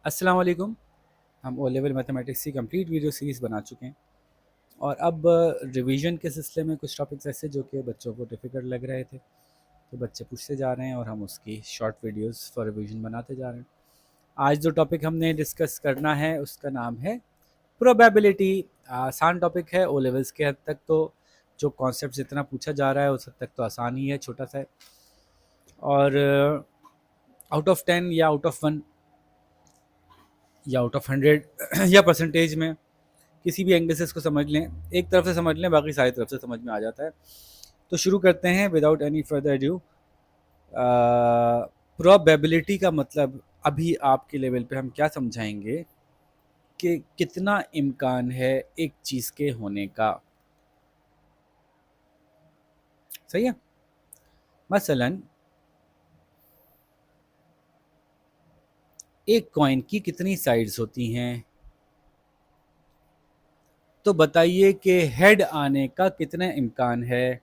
अस्सलाम वालेकुम। हम ओ लेवल मैथमेटिक्स की कंप्लीट वीडियो सीरीज़ बना चुके हैं और अब रिवीजन के सिलसिले में कुछ टॉपिक्स ऐसे जो कि बच्चों को डिफ़िकल्ट लग रहे थे, तो बच्चे पूछते जा रहे हैं और हम उसकी शॉर्ट वीडियोस फॉर रिवीजन बनाते जा रहे हैं। आज जो टॉपिक हमने डिस्कस करना है उसका नाम है प्रोबेबिलिटी। आसान टॉपिक है, ओ लेवल्स के हद तक तो जो कॉन्सेप्ट जितना पूछा जा रहा है उस हद तक तो आसान ही है, छोटा सा है। और आउट ऑफ 10 या आउट ऑफ 1 या आउट ऑफ 100 या परसेंटेज में किसी भी एंगल से इसको समझ लें, एक तरफ से समझ लें, बाकी सारी तरफ से समझ में आ जाता है। तो शुरू करते हैं without any further due. Probability का मतलब अभी आपके लेवल पे हम क्या समझाएंगे कि कितना इम्कान है एक चीज़ के होने का। सही है। मसलन एक कॉइन की कितनी साइड्स होती हैं, तो बताइए कि हेड आने का कितना इम्कान है।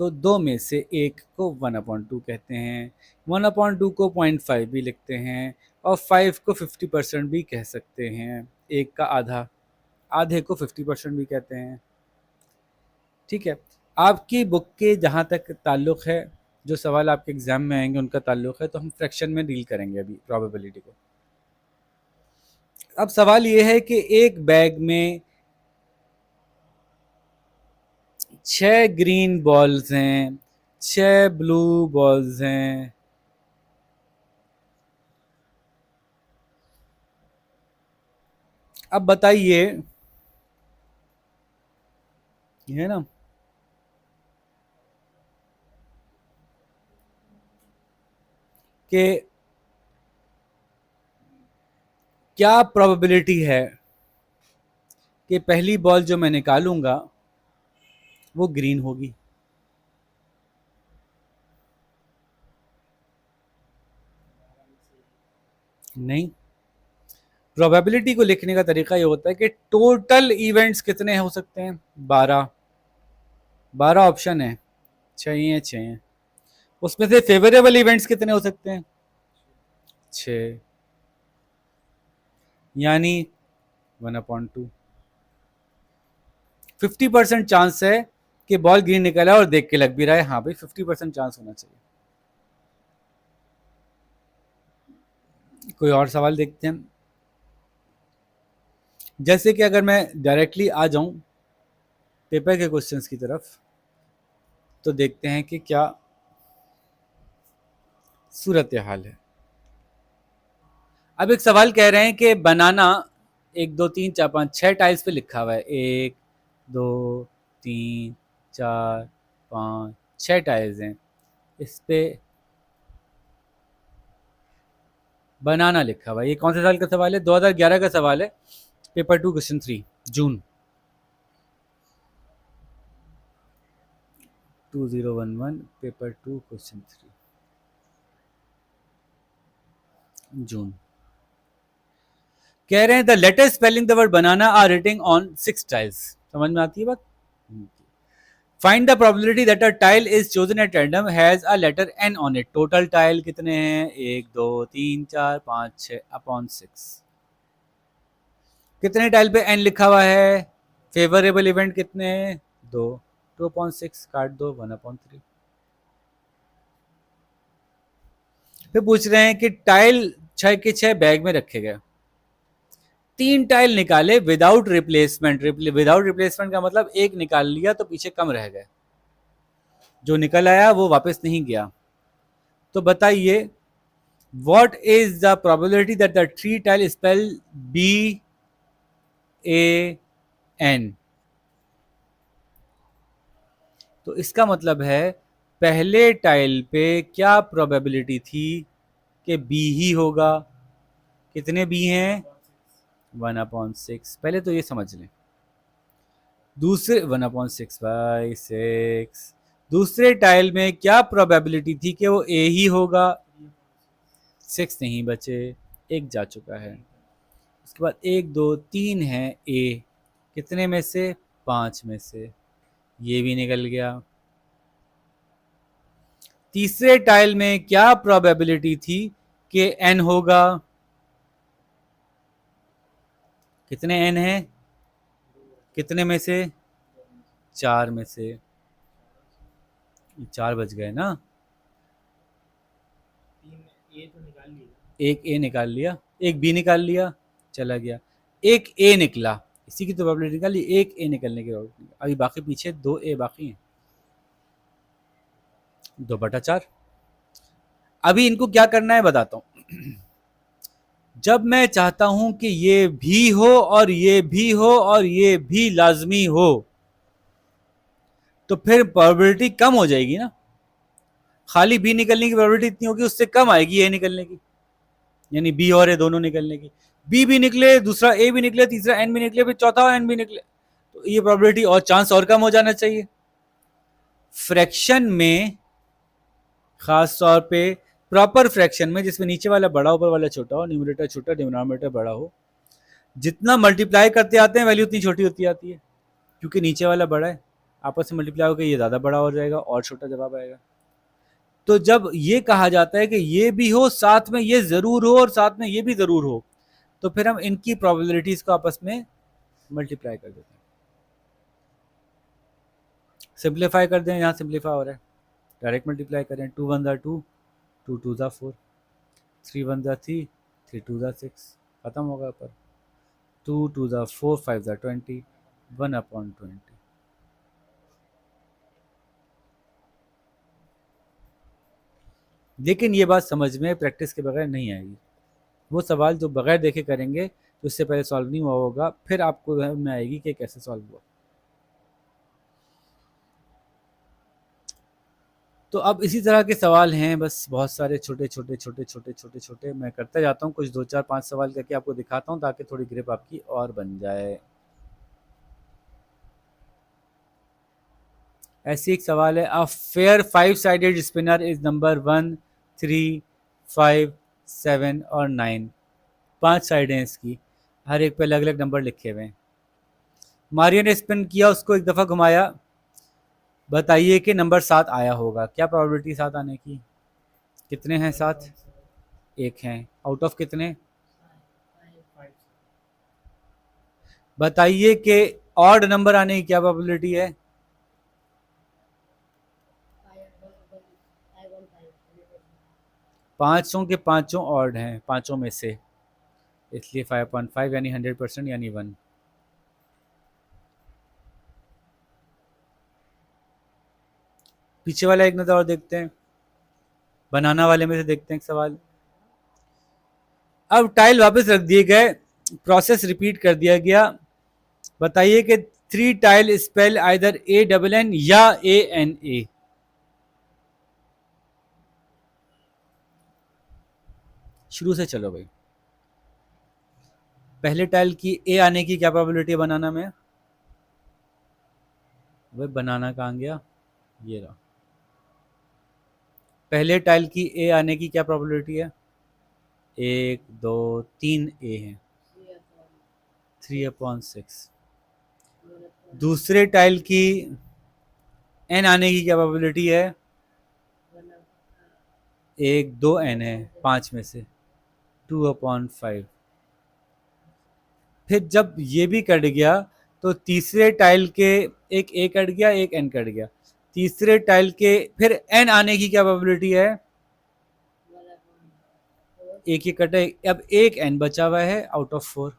तो दो में से एक को 1/2 कहते हैं, 1/2 को 0.5 भी लिखते हैं और 5 को 50% भी कह सकते हैं। एक का आधा, आधे को 50% भी कहते हैं। ठीक है। आपकी बुक के जहाँ तक ताल्लुक़ है, जो सवाल आपके एग्ज़ाम में आएंगे उनका ताल्लुक़ है, तो हम फ्रैक्शन में डील करेंगे अभी प्रोबेबिलिटी को। अब सवाल ये है कि एक बैग में 6 ग्रीन बॉल्स हैं, 6 ब्लू बॉल्स हैं। अब बताइए, ये है ना, कि क्या प्रोबेबिलिटी है कि पहली बॉल जो मैं निकालूंगा वो ग्रीन होगी। नहीं, प्रोबेबिलिटी को लिखने का तरीका ये होता है कि टोटल इवेंट्स कितने हो सकते हैं। 12, 12 ऑप्शन है, 6 ही है, 6 हैं। उसमें से फेवरेबल इवेंट्स कितने हो सकते हैं, 6, यानी 1/2। 50% चांस है कि बॉल ग्रीन निकला और देख के लग भी रहा है, हाँ भाई 50% चांस होना चाहिए। कोई और सवाल देखते हैं। जैसे कि अगर मैं डायरेक्टली आ जाऊं पेपर के क्वेश्चंस की तरफ, तो देखते हैं कि क्या सूरत हाल है। अब एक सवाल कह रहे हैं कि बनाना 1 2 3 4 5 6 टाइल्स पे लिखा हुआ है। 1 2 3 4 5 6 टाइल्स हैं, इस पे बनाना लिखा हुआ है। ये कौन से साल का सवाल है, 2011 का सवाल है, पेपर 2 क्वेश्चन 3, जून 2011, पेपर 2 क्वेश्चन 3, जून। कह रहे हैं the letter spelling the word banana are writing on 6 tiles. समझ में आती है बात। Find the probability that a tile is chosen at random has a letter N on it. Total tile कितने हैं, 1 2 3 4 5 6/6। कितने टाइल पे एन लिखा हुआ है, फेवरेबल इवेंट कितने हैं, 2, 2/6 काट दो, 1/3। फिर पूछ रहे हैं कि टाइल 6 के 6 बैग में रखे गए, 3 टाइल निकाले विदाउट रिप्लेसमेंट। विदाउट रिप्लेसमेंट का मतलब एक निकाल लिया तो पीछे कम रह गए, जो निकल आया वो वापस नहीं गया। तो बताइए what is the probability that the 3 tile spell BAN। तो इसका मतलब है पहले टाइल पे क्या प्रोबेबिलिटी थी कि बी ही होगा। कितने बी हैं, 1/6। पहले तो ये समझ लें। दूसरे 1/6/6। दूसरे टाइल में क्या प्रोबेबिलिटी थी कि वो ए ही होगा, 6 नहीं बचे, एक जा चुका है। उसके बाद 1 2 3 है ए, कितने में से, 5 में से, ये भी निकल गया। तीसरे टाइल में क्या प्रोबेबिलिटी थी कि एन होगा, कितने एन हैं? कितने में से? 4 में से। 4 बच गए ना। एक ए निकाल लिया, एक बी निकाल लिया, चला गया। एक ए निकला, इसी की तो प्रोबेबिलिटी निकाली, एक ए निकलने की प्रोबेबिलिटी। अभी बाकी पीछे 2 ए बाकी हैं। 2/4। अभी इनको क्या करना है बताता हूँ। जब मैं चाहता हूं कि ये भी हो और ये भी हो और ये भी लाजमी हो, तो फिर प्रोबेबिलिटी कम हो जाएगी ना। खाली बी निकलने की प्रोबेबिलिटी इतनी होगी, उससे कम आएगी ए निकलने की, यानी बी और ए दोनों निकलने की। बी भी निकले, दूसरा ए भी निकले, तीसरा एन भी निकले, फिर चौथा एन भी निकले, तो ये प्रोबेबिलिटी और चांस और कम हो जाना चाहिए। फ्रैक्शन में खास तौर पे प्रॉपर फ्रैक्शन में, जिसमें नीचे वाला बड़ा ऊपर वाला छोटा हो, न्यूमरेटर छोटा डिनोमिनेटर बड़ा हो, जितना मल्टीप्लाई करते आते हैं वैल्यू उतनी छोटी होती आती है, क्योंकि नीचे वाला बड़ा है, आपस में मल्टीप्लाई होकर ये ज़्यादा बड़ा हो जाएगा और छोटा जवाब आएगा। तो जब ये कहा जाता है कि ये भी हो साथ में ये ज़रूर हो और साथ में ये भी ज़रूर हो, तो फिर हम इनकी प्रोबेबिलिटीज़ को आपस में मल्टीप्लाई कर देते हैं, सिंप्लीफाई कर दें। यहाँ सिंप्लीफाई हो रहा है, डायरेक्ट मल्टीप्लाई करें। 2 1 ज़ा 2, 2 2 ज़ा 4, 3 1 ज़ा 3, 3 2 ज़ा 6, ख़त्म होगा पर। 2 2 ज़ा 4, 5 ज़ा 20, 1/20। लेकिन ये बात समझ में प्रैक्टिस के बगैर नहीं आएगी। वो सवाल जो बगैर देखे करेंगे, तो उससे पहले सॉल्व नहीं हुआ होगा, फिर आपको में आएगी कि कैसे सॉल्व हुआ। तो अब इसी तरह के सवाल हैं, बस बहुत सारे छोटे छोटे छोटे छोटे छोटे छोटे मैं करता जाता हूँ, कुछ 2 4 5 सवाल करके आपको दिखाता हूँ, ताकि थोड़ी ग्रिप आपकी और बन जाए। ऐसी एक सवाल है, a fair 5 sided spinner is number 1 3 5 7 और 9। 5 साइडें हैं इसकी, हर एक पे अलग अलग नंबर लिखे हुए हैं। मारियो ने स्पिन किया, उसको एक दफ़ा घुमाया, बताइए कि नंबर 7 आया होगा। क्या प्रोबेबिलिटी 7 आने की? कितने हैं 7? एक हैं, आउट ऑफ कितने? बताइए कि ऑड नंबर आने की क्या प्रोबेबिलिटी है? पाँचों के पाँचों ऑड हैं, पाँचों में से, इसलिए 5.5 यानी 100% यानी 1। पीछे वाला एक नज़र और देखते हैं, बनाना वाले में से देखते हैं एक सवाल। अब टाइल वापस रख दिए गए, प्रोसेस रिपीट कर दिया गया। बताइए कि 3 टाइल स्पेल आइदर ANN या ANA। शुरू से चलो भाई। पहले टाइल की ए आने की क्या प्रोबेबिलिटी है बनाना में? वह बनाना कहाँ गया? ये रहा। पहले टाइल की ए आने की क्या प्रोबेबिलिटी है? 1 2 3 ए है, 3/6। दूसरे टाइल की एन आने की क्या प्रोबेबिलिटी है? 1 2 एन है, 5 में से, 2/5। फिर जब ये भी कट गया, तो तीसरे टाइल के एक ए कट गया, एक एन कट गया। तीसरे टाइल के फिर एन आने की क्या प्रोबेबिलिटी है? एक ही कटे, अब एक एन बचा हुआ है आउट ऑफ 4।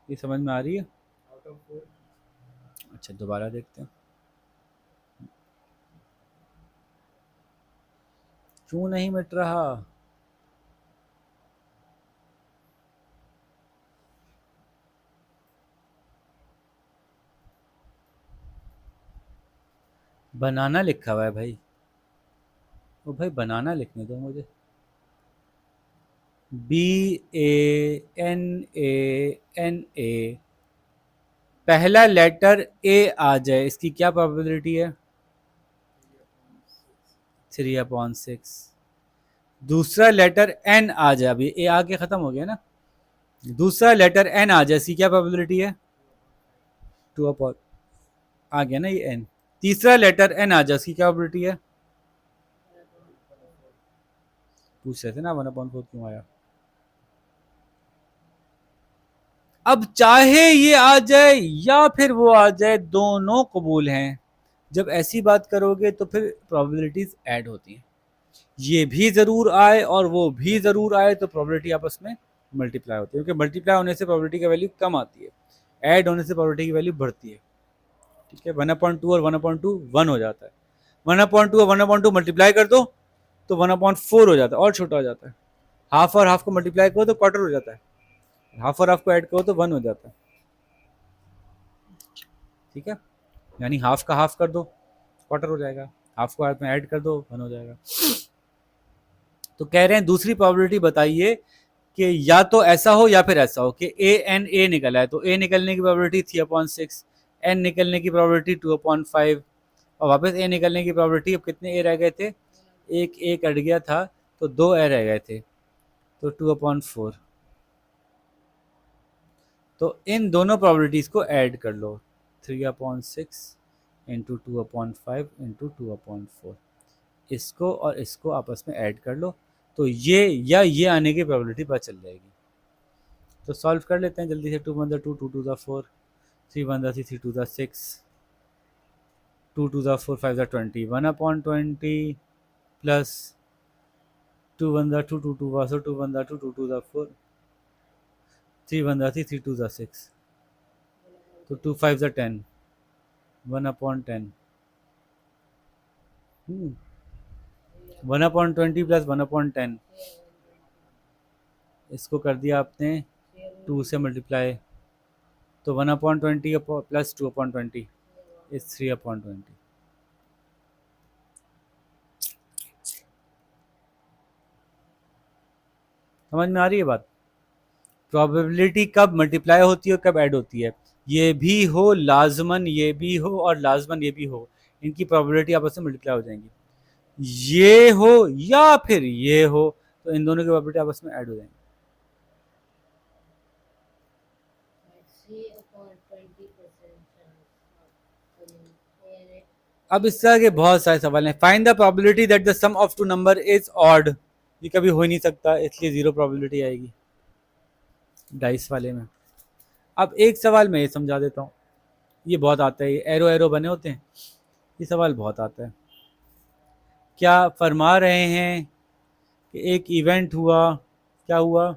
ये समझ में आ रही है? अच्छा, दोबारा देखते हैं। क्यों नहीं मिट रहा? बनाना लिखा हुआ है भाई, वो भाई बनाना लिखने दो मुझे। BANA, पहला लेटर ए आ जाए, इसकी क्या प्रोबेबिलिटी है? 3/6। दूसरा लेटर एन आ जाए, अभी ए आके खत्म हो गया ना, दूसरा लेटर एन आ जाए, इसकी क्या प्रोबेबिलिटी है? 2/, आ गया ना ये एन। तीसरा लेटर एन आ जाए, इसकी क्या प्रोबेबिलिटी है? पूछ रहे थे ना 1/4 क्यों आया। अब चाहे ये आ जाए या फिर वो आ जाए, दोनों कबूल हैं। जब ऐसी बात करोगे तो फिर प्रोबेबिलिटीज ऐड होती हैं, ये भी ज़रूर आए और वो भी ज़रूर आए, तो प्रोबेबिलिटी आपस में मल्टीप्लाई होती है, क्योंकि मल्टीप्लाई होने से प्रोबेबिलिटी की वैल्यू कम आती है, ऐड होने से प्रोबेबिलिटी की वैल्यू बढ़ती है। ठीक है, 1/2 और 1/2 1 हो जाता है, 1/2 और 1/2 मल्टीप्लाई कर दो तो 1/4 हो जाता है, और छोटा हो जाता है। हाफ और हाफ को मल्टीप्लाई करो तो क्वार्टर हो जाता है, हाफ और हाफ को ऐड करो तो 1 हो जाता है। ठीक है, यानी हाफ का हाफ कर दो क्वार्टर हो जाएगा, हाफ को हाफ में ऐड कर दो 1 हो जाएगा। तो कह रहे हैं दूसरी प्रोबेबिलिटी बताइए कि या तो ऐसा हो या फिर ऐसा हो कि ए निकला है, तो ए निकलने की प्रोबेबिलिटी 3/6, एन निकलने की प्रोबेबिलिटी 2/5, और वापस ए निकलने की प्रोबेबिलिटी, अब कितने ए रह गए थे, एक ए कट गया था तो 2 ए रह गए थे, तो 2/4। तो इन दोनों प्रोबेबिलिटीज़ को ऐड कर लो, 3/6 इंटू 2/5 इंटू 2/4, इसको और इसको आपस में ऐड कर लो, तो ये या ये आने की प्रोबेबिलिटी पता चल जाएगी। तो सॉल्व कर लेते हैं जल्दी से। 2 1 2, 2 2 4, 3 1 3, 3 2 6, 2 2 4 5 20, 1/20 प्लस 2 1 2 2 2 2 2 1 2 2 2 4, 3 1 3, 3 2 6, तो 2 5 10, 1/10, 1/20 प्लस 1/10, इसको कर दिया आपने 2 से मल्टीप्लाई, तो 1/20 प्लस 2/20 इज 3/20। समझ में आ रही है बात? प्रोबेबिलिटी कब मल्टीप्लाई होती है और कब ऐड होती है, ये भी हो लाजमन ये भी हो और लाजमन ये भी हो, इनकी प्रोबेबिलिटी आपस में मल्टीप्लाई हो जाएंगी। ये हो या फिर ये हो, तो इन दोनों की प्रोबेबिलिटी आपस में ऐड हो जाएंगी। अब इस तरह के बहुत सारे सवाल हैं। Find the probability that the sum of two number is odd, ये कभी हो ही नहीं सकता, इसलिए 0 प्रोबेबिलिटी आएगी डाइस वाले में। अब एक सवाल मैं ये समझा देता हूँ, ये बहुत आता है, ये एरो एरो बने होते हैं, ये सवाल बहुत आता है। क्या फरमा रहे हैं कि एक इवेंट हुआ, क्या हुआ,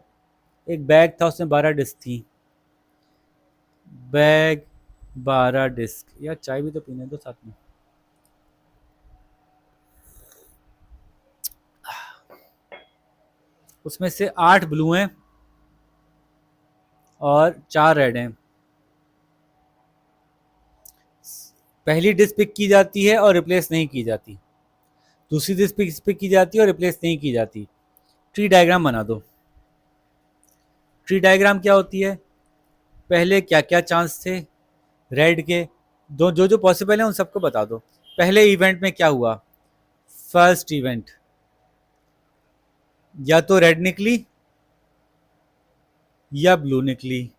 एक बैग था उसमें 12 डिस्क थी, बैग 12 डिस्क, यार चाय भी तो पीने दो साथ में। उसमें से 8 ब्लू हैं और 4 रेड हैं। पहली डिस्क पिक की जाती है और रिप्लेस नहीं की जाती, दूसरी डिस्क पिक की जाती है और रिप्लेस नहीं की जाती। ट्री डायग्राम बना दो। ट्री डायग्राम क्या होती है, पहले क्या क्या चांस थे रेड के, दो जो जो पॉसिबल है उन सबको बता दो। पहले इवेंट में क्या हुआ, फर्स्ट इवेंट या तो रेड निकली या ब्लू निकली।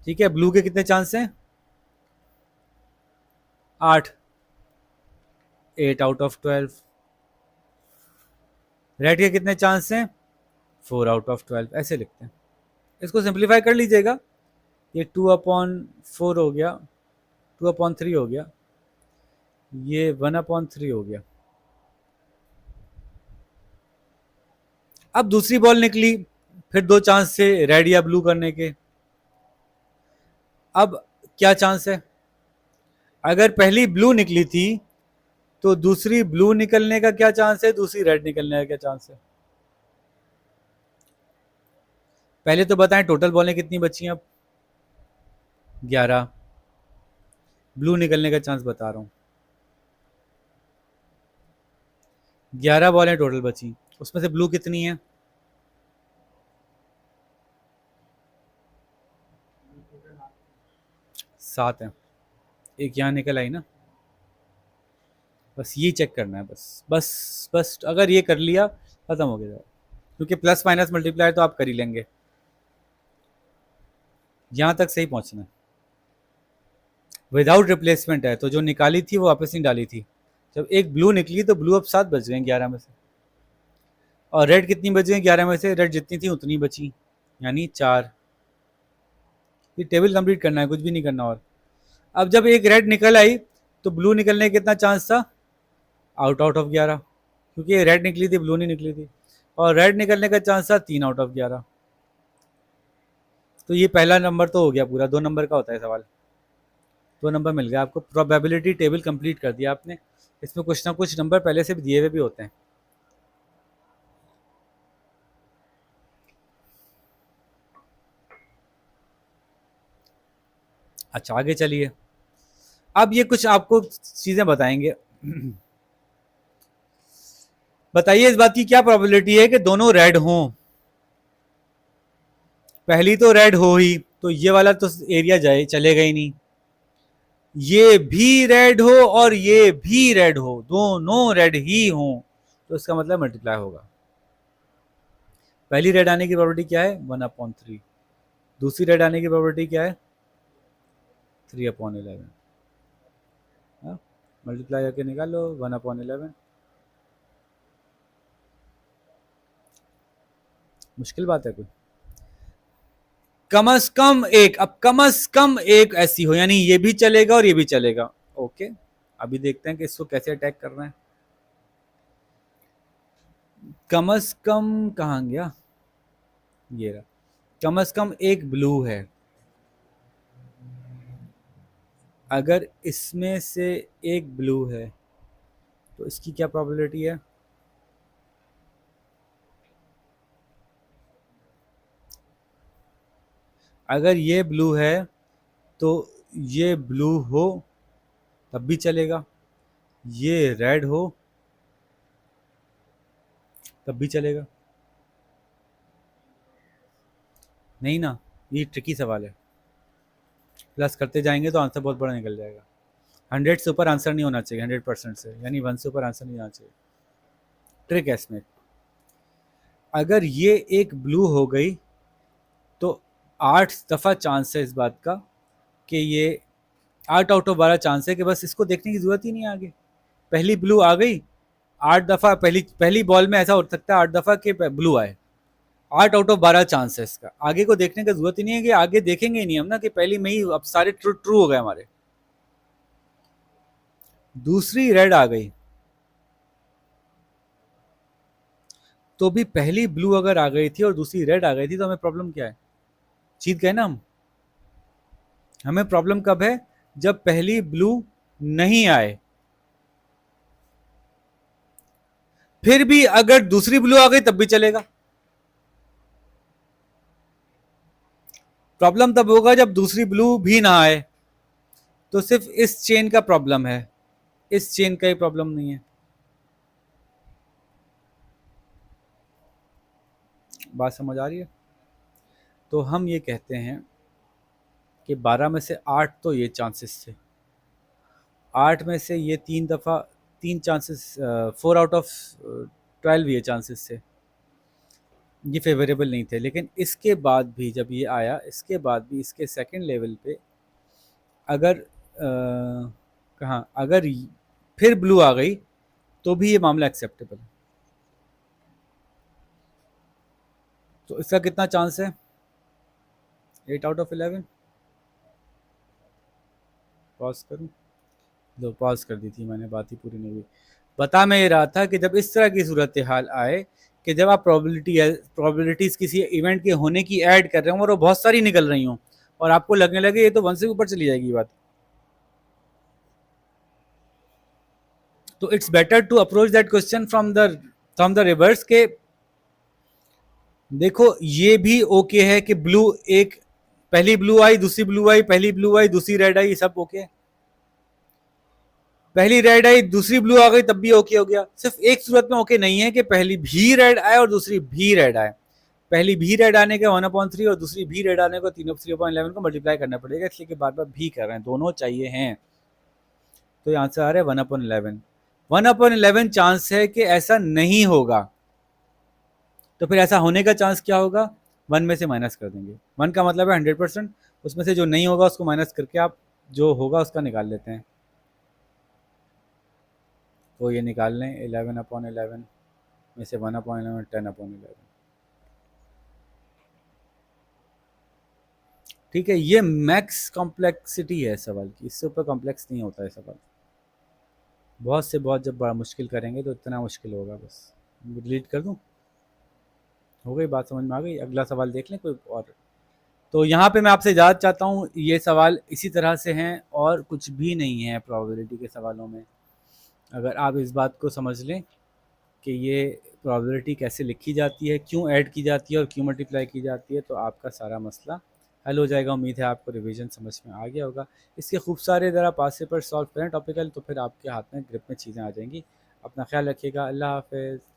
ठीक है, ब्लू के कितने चांस हैं, 8, 8 आउट ऑफ 12। रेड के कितने चांस हैं, 4 आउट ऑफ 12। ऐसे लिखते हैं, इसको सिंप्लीफाई कर लीजिएगा, ये 2/4 हो गया, 2/3 हो गया, ये 1/3 हो गया। अब दूसरी बॉल निकली, फिर 2 चांस थे रेड या ब्लू करने के। अब क्या चांस है, अगर पहली ब्लू निकली थी तो दूसरी ब्लू निकलने का क्या चांस है, दूसरी रेड निकलने का क्या चांस है। पहले तो बताएं टोटल बॉलें कितनी बची हैं, अब 11, ब्लू निकलने का चांस बता रहा हूं, 11 बॉलें टोटल बची, उसमें से ब्लू कितनी है, 7 है, एक यहाँ निकल आई ना। बस ये चेक करना है, बस बस बस, अगर ये कर लिया खत्म हो गया, क्योंकि प्लस माइनस मल्टीप्लाई तो आप कर ही लेंगे, यहाँ तक सही पहुँचना है। विदाउट रिप्लेसमेंट है, तो जो निकाली थी वो वापस नहीं डाली थी। जब एक ब्लू निकली तो ब्लू अब 7 बच गए 11 में से, और रेड कितनी बच गई 11 में से, रेड जितनी थी उतनी बची, यानी 4। ये टेबल कंप्लीट करना है, कुछ भी नहीं करना। और अब जब एक रेड निकल आई तो ब्लू निकलने का कितना चांस था? आउट आउट ऑफ 11, क्योंकि ये रेड निकली थी, ब्लू नहीं निकली थी। और रेड निकलने का चांस था 3 आउट ऑफ 11। तो ये पहला नंबर तो हो गया पूरा, 2 नंबर का होता है सवाल। 2 नंबर मिल गया आपको, प्रोबेबिलिटी टेबल कंप्लीट कर दिया आपने। इसमें कुछ ना कुछ नंबर पहले से भी दिए हुए भी होते हैं। अच्छा आगे चलिए, अब ये कुछ आपको चीजें बताएंगे। बताइए इस बात की क्या प्रोबेबिलिटी है कि दोनों रेड हों? पहली तो रेड हो ही, तो ये वाला तो एरिया जाए चलेगा ही नहीं। ये भी रेड हो और ये भी रेड हो, दोनों रेड ही हो, तो इसका मतलब मल्टीप्लाई होगा। पहली रेड आने की प्रोबेबिलिटी क्या है? 1/3। दूसरी रेड आने की प्रोबेबिलिटी क्या है? 3/11। मल्टीप्लाई करके निकालो 1/11। मुश्किल बात है कोई? कम से कम एक, अब कम से कम एक ऐसी हो, यानी ये भी चलेगा और ये भी चलेगा। ओके, अभी देखते हैं कि इसको कैसे अटैक करना है। कम से कम कहाँ गया? ये रहा। कम से कम एक ब्लू है। अगर इसमें से एक ब्लू है तो इसकी क्या प्रोबेबिलिटी है? अगर ये ब्लू है तो ये ब्लू हो तब भी चलेगा, ये रेड हो तब भी चलेगा। नहीं ना, ये ट्रिकी सवाल है। प्लस करते जाएंगे तो आंसर बहुत बड़ा निकल जाएगा। 100 से ऊपर आंसर नहीं होना चाहिए, 100% से, यानी 1 से ऊपर आंसर नहीं आना चाहिए। ट्रिक है इसमें। अगर ये एक ब्लू हो गई तो 8 दफ़ा चांस है इस बात का कि ये 8 आउट ऑफ 12 चांस है कि बस इसको देखने की जरूरत ही नहीं है आगे। पहली ब्लू आ गई, 8 दफ़ा, पहली पहली बॉल में ऐसा हो सकता है 8 दफ़ा कि ब्लू आए। 8 आउट ऑफ 12 चांस है इसका, आगे को देखने की जरूरत ही नहीं है, कि आगे देखेंगे ही नहीं हम ना, कि पहली में ही अब सारे ट्रू ट्रू हो गए हमारे। दूसरी रेड आ गई तो भी पहली ब्लू अगर आ गई थी और दूसरी रेड आ गई थी तो हमें प्रॉब्लम क्या है? जीत गए ना हम। हमें प्रॉब्लम कब है? जब पहली ब्लू नहीं आए। फिर भी अगर दूसरी ब्लू आ गई तब भी चलेगा। प्रॉब्लम तब होगा जब दूसरी ब्लू भी ना आए, तो सिर्फ इस चेन का प्रॉब्लम है, इस चेन का ही प्रॉब्लम नहीं है। बात समझ आ रही है? तो हम ये कहते हैं कि 12 में से 8 तो ये चांसेस थे, 8 में से ये 3 दफ़ा, 3 चांसेस, 4 आउट ऑफ 12 ये चांसेस थे, ये फेवरेबल नहीं थे। लेकिन इसके बाद भी जब ये आया, इसके बाद भी इसके सेकंड लेवल पे अगर कहाँ, अगर फिर ब्लू आ गई तो भी ये मामला एक्सेप्टेबल है। तो इसका कितना चांस है? 8 आउट ऑफ 11। पॉज करूँ? लो पॉज कर दी थी मैंने, बात ही पूरी नहीं हुई। बता मैं ये रहा था कि जब इस तरह की सूरत हाल आए कि जब आप प्रोबेबिलिटीज़ किसी इवेंट के होने की ऐड कर रहे हो और वो बहुत सारी निकल रही हों और आपको लगने लगे ये तो 1 से ऊपर चली जाएगी बात, तो it's better to approach that question from the reverse के देखो ये भी ओके है कि ब्लू एक, पहली ब्लू आई, दूसरी ब्लू आई, पहली ब्लू आई, दूसरी रेड आई, सब ओके। पहली रेड आई, दूसरी ब्लू आ गई, तब भी ओके हो गया। सिर्फ एक सूरत में ओके नहीं है कि पहली भी रेड आए और दूसरी भी रेड आए। पहली भी रेड आने के 1/3 और दूसरी भी रेड आने को 3/11 को मल्टीप्लाई करना पड़ेगा, इसलिए कि बार बार भी कर रहे हैं, दोनों चाहिए हैं। तो ये आंसर आ रहा है 1/11। 1/11 चांस है कि ऐसा नहीं होगा, तो फिर ऐसा होने का चांस क्या होगा? 1 में से माइनस कर देंगे। 1 का मतलब है 100%, उसमें से जो नहीं होगा उसको माइनस करके आप जो होगा उसका निकाल लेते हैं। तो ये निकाल लें 11/11 में से 1/11 10/11। ठीक है, ये मैक्स कॉम्प्लेक्सिटी है सवाल की, इससे ऊपर कॉम्प्लेक्स नहीं होता है सवाल। बहुत से बहुत जब बड़ा मुश्किल करेंगे तो इतना मुश्किल होगा बस। डिलीट कर दूँ? हो गई बात, समझ में आ गई? अगला सवाल देख लें कोई और। तो यहाँ पे मैं आपसे इजाज़त चाहता हूँ, ये सवाल इसी तरह से हैं और कुछ भी नहीं है प्रोबेबिलिटी के सवालों में। अगर आप इस बात को समझ लें कि ये प्रोबेबिलिटी कैसे लिखी जाती है, क्यों ऐड की जाती है और क्यों मल्टीप्लाई की जाती है, तो आपका सारा मसला हल हो जाएगा। उम्मीद है आपको रिवीजन समझ में आ गया होगा। इसके खूब सारे ज़रा पास पेपर सॉल्व करें टॉपिकल, तो फिर आपके हाथ में ग्रिप में चीज़ें आ जाएंगी। अपना ख्याल रखिएगा। अल्लाह हाफ़िज़।